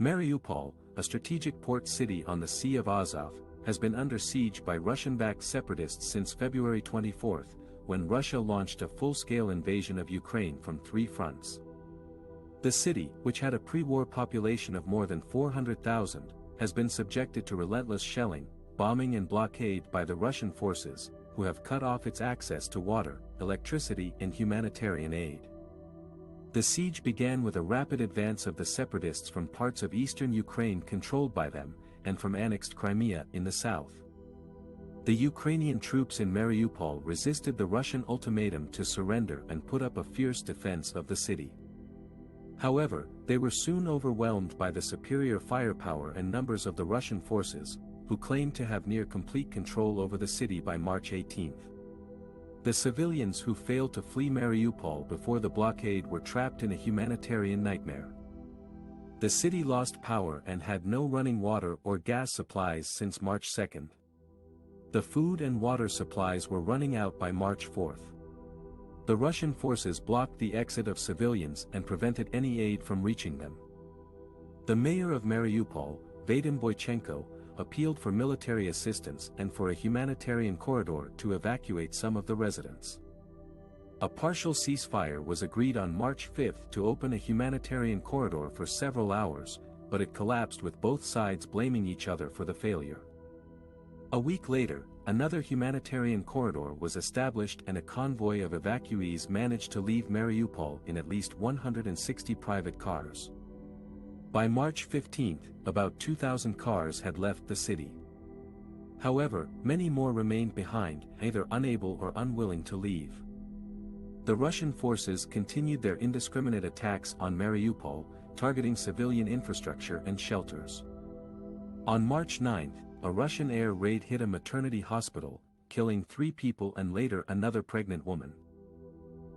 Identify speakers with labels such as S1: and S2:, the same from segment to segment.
S1: Mariupol, a strategic port city on the Sea of Azov, has been under siege by Russian-backed separatists since February 24, when Russia launched a full-scale invasion of Ukraine from 3 fronts. The city, which had a pre-war population of more than 400,000, has been subjected to relentless shelling, bombing and blockade by the Russian forces, who have cut off its access to water, electricity and humanitarian aid. The siege began with a rapid advance of the separatists from parts of eastern Ukraine controlled by them, and from annexed Crimea in the south. The Ukrainian troops in Mariupol resisted the Russian ultimatum to surrender and put up a fierce defense of the city. However, they were soon overwhelmed by the superior firepower and numbers of the Russian forces, who claimed to have near complete control over the city by March 18. The civilians who failed to flee Mariupol before the blockade were trapped in a humanitarian nightmare. The city lost power and had no running water or gas supplies since March 2. The food and water supplies were running out by March 4. The Russian forces blocked the exit of civilians and prevented any aid from reaching them. The mayor of Mariupol, Vadim Boychenko, appealed for military assistance and for a humanitarian corridor to evacuate some of the residents. A partial ceasefire was agreed on March 5 to open a humanitarian corridor for several hours, but it collapsed with both sides blaming each other for the failure. A week later, another humanitarian corridor was established and a convoy of evacuees managed to leave Mariupol in at least 160 private cars. By March 15, about 2,000 cars had left the city. However, many more remained behind, either unable or unwilling to leave. The Russian forces continued their indiscriminate attacks on Mariupol, targeting civilian infrastructure and shelters. On March 9, a Russian air raid hit a maternity hospital, killing 3 people and later another pregnant woman.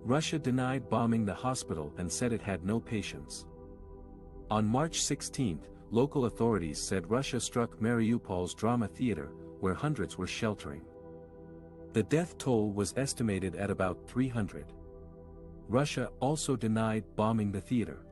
S1: Russia denied bombing the hospital and said it had no patients. On March 16, local authorities said Russia struck Mariupol's drama theater, where hundreds were sheltering. The death toll was estimated at about 300. Russia also denied bombing the theater.